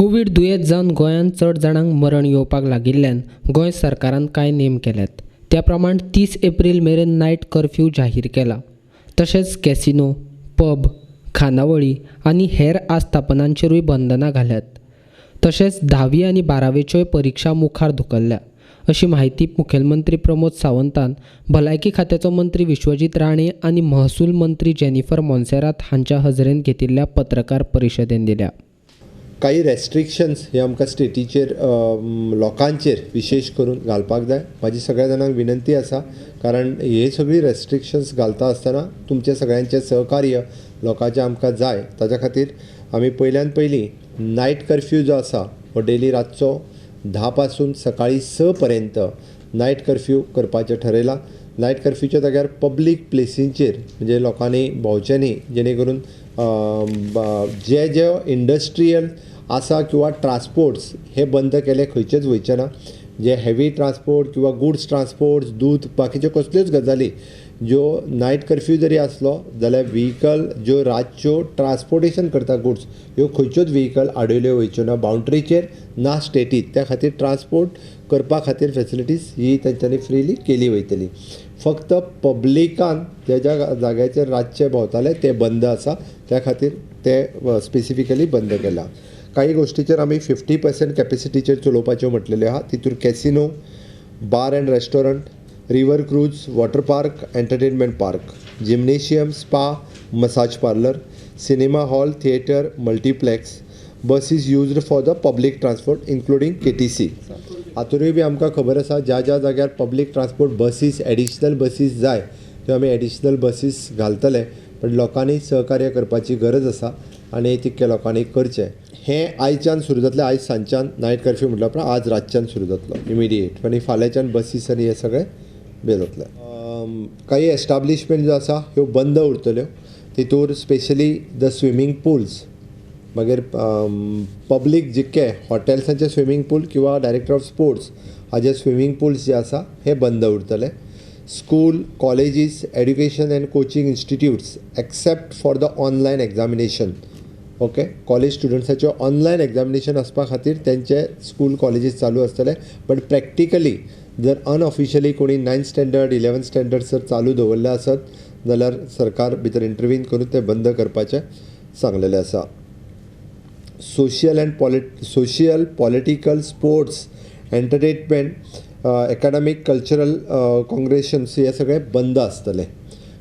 Covid दुयेंत जावन गोंयांत चड जाणांक मरण येवपाक लागिल्ल्यान गोंय सरकारान कांय नेम केल्यात. त्या प्रमाण 30 एप्रील मेरेन नायट कर्फ्यू जाहीर केला. तशेंच कॅसिनो, पब, खानावळी आनी हेर आस्थापनांचेरूय बंधनां घाल्यात. तशेंच 10वी आनी 12वेच्योय परिक्षा मुखार धुकल्ल्या, अशी माहिती मुखेलमंत्री प्रमोद सावंतान, भलायकी खात्याचो मंत्री विश्वजीत राणे आनी महसूल मंत्री जेनिफर मॉन्सेरात हांच्या हजेरेंत घेतिल्ल्या पत्रकार परिशदेंत दिल्या. काही रेस्ट्रिक्शन्स हे आमकां स्टेटीचेर लोकांचेर विशेश करून घालपाक जाय. म्हाजी सगळ्या जाणांक विनंती आसा, कारण हे सगळी रेस्ट्रिक्शन्स घालता आसतना तुमचें सगळ्यांचें सहकार्य लोकांचें आमकां जाय. ताच्या खातीर आमी पयल्यान पयलीं नायट कर्फ्यू जो आसा हो डेली रातचो 10 पासून सकाळीं 6 पर्यंत नायट कर्फ्यू करपाचें ठरयलां. नायट कर्फ्यूच्या जाग्यार पब्लीक प्लेसींचेर म्हणजे लोकांनी भोंवचें न्ही, जेणे करून जे इंडस्ट्रियल आसा किंवा ट्रान्सपोर्ट्स हे बंद केले, खंयचेच वयचे ना. जे हेवी ट्रान्सपोर्ट किंवा गुड्स ट्रान्सपोर्ट्स, दूध, बाकीच्यो कसल्योच गजाली ज्यो नायट कर्फ्यू जरी आसलो जाल्यार व्हेहिकल ज्यो रातच्यो ट्रान्सपोर्टेशन करता गुड्स, ह्यो खंयच्योच व्हेहिकल आडयल्यो वयच्यो ना बाउंड्रीचेर ना स्टेटीत. त्या खातीर ट्रान्सपोर्ट करपा खातीर फेसिलिटीज ही तेंच्यांनी फ्रीली केली वयतली. फक्त पब्लिकान ज्या ज्या जाग्याचेर रातचे भोंवताले ते बंद आसा, त्या खातीर ते स्पेसिफिकली बंद केला. काही गोश्टीचेर आमी 50% कॅपेसिटीचेर चलोवपाच्यो म्हटलेल्यो आहा. तितूर casino, bar and restaurant, river cruise, water park, entertainment park, gymnasium, spa, massage parlour, cinema hall, theatre, multiplex, buses used for the public transport including KTC. हातूंतय बी आमकां खबर आसा ज्या ज्या जाग्यार public transport buses, additional buses जाय त्यो आमी एडिशनल बसीस घालतले. पण लोकांनी सहकार्य करपाची गरज आसा आनी तितके लोकांनी करचें. हें आयच्यान सुरू जातलें. आयज सांजच्यान नायट कर्फ्यू म्हटल्या उपरांत आज रातच्यान सुरू जातलो इमिडिएट, आनी फाल्यांच्यान बसीस आनी हे सगळें बंद जातलें. काही एस्टाब्लिशमेंट ज्यो आसा ह्यो बंद उरतल्यो. तितूर स्पेशली द स्विमींग पूल्स, मागीर पब्लीक जितके हॉटेल्सांचे स्विमींग पूल किंवा डायरेक्टर ऑफ स्पोर्ट्स हाजे स्विमींग पूल्स जे आसा हे बंद उरतले. School, colleges, education and coaching institutes except for the online examination. Okay, college स्टुडंट्साचें ऑनलायन एग्जामिनेशन आसपा खातीर तेंचे स्कूल कॉलेजीस चालू आसतले. बट प्रॅक्टिकली जर अनऑफिशियली कोणी 9th स्टँडर्ड 11th स्टँडर्ड जर चालू दवरले आसत जाल्यार सरकार भितर इंटरव्हीन करून ते बंद करपाचें सांगलेलें आसा. Social political, sports, entertainment, academic, cultural congregations हे सगळे बंद आसतले.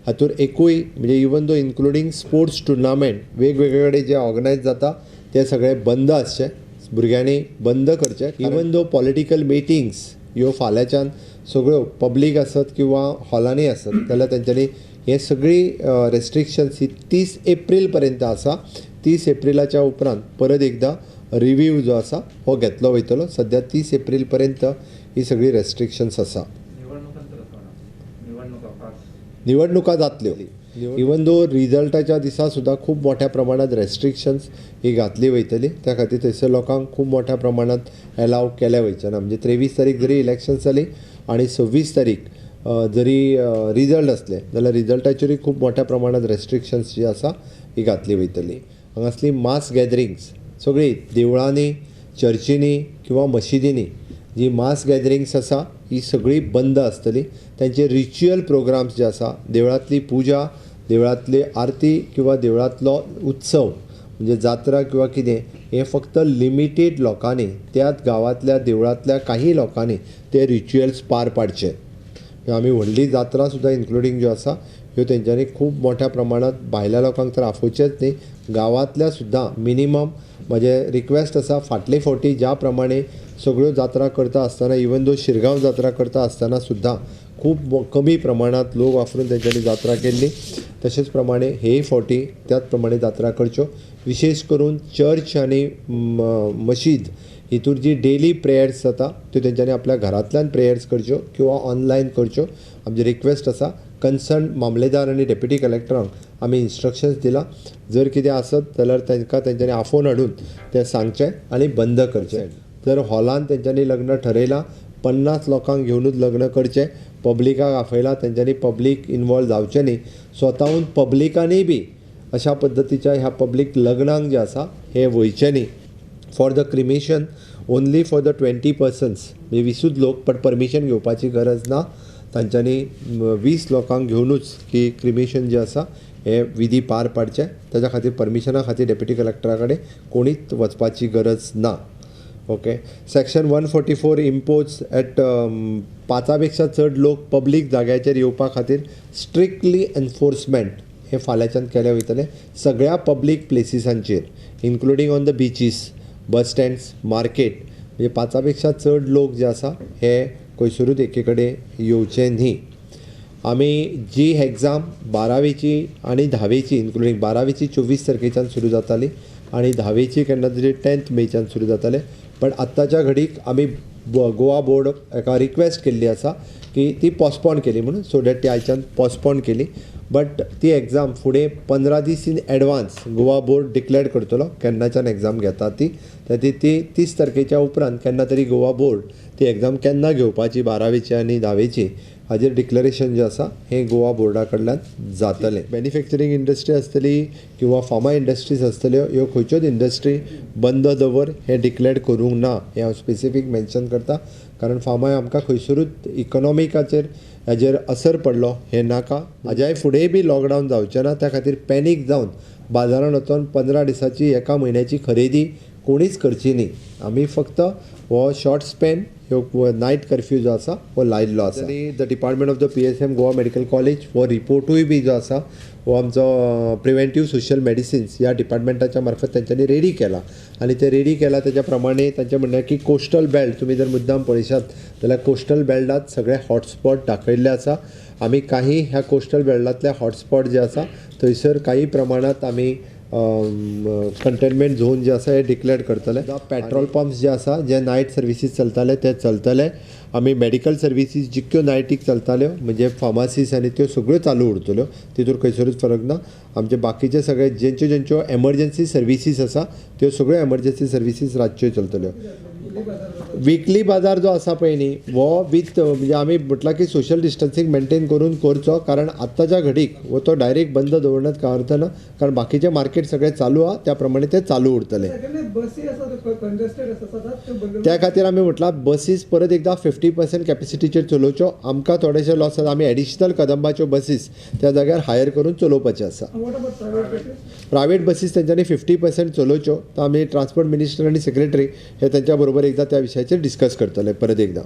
हातूर एकूय म्हणजे even though including sports tournament वेगवेगळे कडेन जे ऑर्गनायज जाता ते सगळे बंद आसचे, भुरग्यांनी बंद करचे. इवन दो पॉलिटिकल मिटिंग्स ह्यो फाल्यांच्यान सगळ्यो पब्लीक आसत किंवा हॉलांनी आसत जाल्यार तेंच्यांनी हे सगळी रेस्ट्रिक्शन्स ही 30 एप्रील पर्यंत आसा. 30 एप्रिलाच्या उपरांत परत एकदा रिव्यू जो आसा हो घेतलो वयतलो. सद्या 30 एप्रील पर्यंत ही सगळी रेस्ट्रिक्शन्स आसा. निवडणुका जातल्यो. इवन दो रिजल्टाच्या दिसा सुद्दां खूब मोठ्या प्रमाणात रेस्ट्रिक्शन्स ही घातली वयतली. त्या खातीर थंयसर लोकांक खूब मोठ्या प्रमाणात एलाव केले वयचे ना. म्हणजे 23 तारीख जरी इलेक्शन्स जाली आनी 26 तारीख जरी रिजल्ट असले जाल्यार रिजल्टाचेरूय खूब मोठ्या प्रमाणात रेस्ट्रिक्शन्स जी आसा ही घातली वयतली. हांगासली मास गॅदरिंग्स सगळी देवळांनी, चर्चींनी किंवा मशिदींनी जी मास गॅदरिंग्स आसा ही सगळी बंद आसतली. तांचे रिच्युअल प्रोग्राम्स जे आसा, देवळांतली पुजा, देवळांतली आरती किंवा देवळांतलो उत्सव म्हणजे जात्रा किंवा कितें, हें फक्त लिमिटेड लोकांनी, त्याच गांवांतल्या देवळांतल्या काही लोकांनी ते रिच्युअल्स पार पाडचे. आमी व्हडली जात्रा सुद्दां इन्क्लुडींग ज्यो आसा ह्यो तेंच्यांनी खूब मोठ्या प्रमाणात भायल्या लोकांक तर आफोवचेच न्ही, गांवांतल्या सुद्दां मिनिमम म्हजे रिक्वेस्ट आसा. फाटले फावटी ज्या प्रमाणे सगळ्यो जात्रा करता आसतना, इवन दो शिरगांव जात्रा करता आसतना सुद्दां खूब कमी प्रमाणात लोक वापरून तेंच्यांनी जात्रा केल्ली, तशेंच प्रमाणे हेय फावटी त्याच प्रमाणे जात्रा करच्यो. विशेश करून चर्च आनी मशीद हितूर जी डेली प्रेयर्स जाता त्यो तेंच्यांनी आपल्या घरांतल्यान प्रेयर्स करच्यो किंवा ऑनलायन करच्यो. आमची रिक्वेस्ट आसा. कन्सर्न मामलेदार आनी डेप्युटी कलेक्टरांक आमी इन्स्ट्रक्शन्स दिला. जर कितें आसत जाल्यार तांकां तेंच्यांनी आफोवन हाडून तें सांगचें आनी बंद करचें. जर हॉलान तेंच्यांनी लग्न ठरयलां, 50 लोकांक घेवनूच लग्न करचें, पब्लिकाक आपयलां तेंच्यांनी पब्लीक इनवॉल्व जावचें न्ही. स्वताहून पब्लिकांनी बी अशा पद्दतीच्या ह्या पब्लीक लग्नांक जे आसा हे वयचें न्ही. For the cremation only for the 20 persons म्हणजे 20 लोक पण परमिशन घेवपाची गरज ना. तांच्यांनी 20 लोकांक घेवनूच की क्रिमेशन जे आसा हे विधी पार पाडचे. त्याच्या खातीर परमिशना खातीर डेप्युटी कलेक्टरा कडेन कोणीच वचपाची गरज ना. ओके. सेक्शन 144 इम्पोज एट 5 पेक्षा चड लोक पब्लीक जाग्याचेर येवपा खातीर स्ट्रिक्टली एनफोर्समेंट हे फाल्यांच्यान केले वयतले सगळ्या पब्लीक प्लेसिसांचेर including on the beaches, bus stands, market. म्हणजे 5 पेक्षा चड लोक जे आसा हे खंयसरूच एके कडेन येवचे न्ही. आमी जी एग्जाम 12वीची आनी 10वीची इन्क्लुडींग 12वीची 24 तारखेच्यान सुरू जाताली आनी 10वीची केन्ना तरी 10th मेच्यान सुरू जाताले. पण आत्ताच्या घडीक आमी गोवा बोर्ड एका रिक्वेस्ट केल्ली आसा की ती पोस्टपोन केली म्हणून सो डॅट ती आयच्यान पोस्टपोन केली. बट ती एग्जाम फुडें 15 दीस in advance Goa board declare करतलो केन्नाच्यान एग्जाम घेता ती. ती 30 तारखेच्या उपरांत केन्ना तरी गोवा बोर्ड ती एग्जाम केन्ना घेवपाची 12वीची आनी 10वीची हाजेर डिक्लेरेशन जे आसा हें गोवा बोर्डा कडल्यान जातलें. मॅन्युफॅक्चरींग इंडस्ट्री आसतली किंवा फार्मा इंडस्ट्रीज आसतल्यो ह्यो खंयच्योच इंडस्ट्री बंद दवर हें डिक्लेअर करूंक ना हें हांव स्पेसिफीक मेन्शन करता. कारण फार्मा आमकां खंयसरूच इकॉनॉमिकाचेर हाजेर असर पडलो हें नाका. हाज्याय फुडेंय बी लॉकडावन जावचें ना. त्या खातीर पॅनीक जावन बाजारांत वचोन 15 दिसाची एका म्हयन्याची खरेदी कोणीच करची न्ही. आमी फक्त हो शॉर्ट स्पॅन ह्यो नायट कर्फ्यू जो आसा हो लायिल्लो आसा. The department of the PSM Goa medical college हो रिपोर्टूय बी जो आसा हो आमचो प्रिवेंटीव सोशल मेडिसिन्स ह्या डिपार्टमेंटाच्या मार्फत तेंच्यांनी रेडी केला आनी ते रेडी केला तेच्या प्रमाणे तांचें म्हणणें की कोस्टल बेल्ट तुमी जर मुद्दाम पळयशात जाल्यार कोस्टल बेल्टांत सगळे हॉटस्पॉट दाखयल्ले आसा. आमी काही ह्या कोस्टल बेल्टांतले हॉटस्पॉट जे आसा थंयसर काही प्रमाणात आमी कंटेनमेंट झोन जे आसा हे डिक्लेअर करतले. पेट्रोल पंप्स जे आसा जे नायट सर्विसीस चलताले ते चलतले. आमी मेडिकल सर्विसीस जितक्यो नायटीक चलताल्यो म्हणजे फार्मासीस आनी त्यो सगळ्यो चालू उरतल्यो तितूर खंयसरूच फरक ना. आमचे बाकीचे सगळे ज्यांच्यो एमर्जन्सी सर्विसीस आसा त्यो सगळ्यो एमर्जन्सी सर्विसीस रातच्यो चलतल्यो. विकली बाजार जो आसा पळय न्ही हो विथ म्हणजे आमी म्हटलां की सोशल डिस्टन्सींग मेंटेन करून करचो. कारण आत्ताच्या घडीक हो तो डायरेक्ट बंद दवरण्यात कांय अर्थ ना. कारण बाकीचे मार्केट सगळे चालू आहा त्या प्रमाणे ते चालू उरतले. त्या खातीर आमी म्हटलां बसीस परत एकदां 50% कॅपेसिटीचेर चलोवच्यो. आमकां थोडेशे लॉस आसा. आमी एडिशनल कदंबाच्यो बसीस त्या जाग्यार हायर करून चलोवपाचे आसा. प्रायवेट बसीस तेंच्यांनी 50% चलोवच्यो. तर आमी ट्रान्सपोर्ट मिनिस्टर आनी सेक्रेटरी हे तेंच्या बरोबर एकदां त्या विशयाचेर डिस्कस करतले परत एकदां.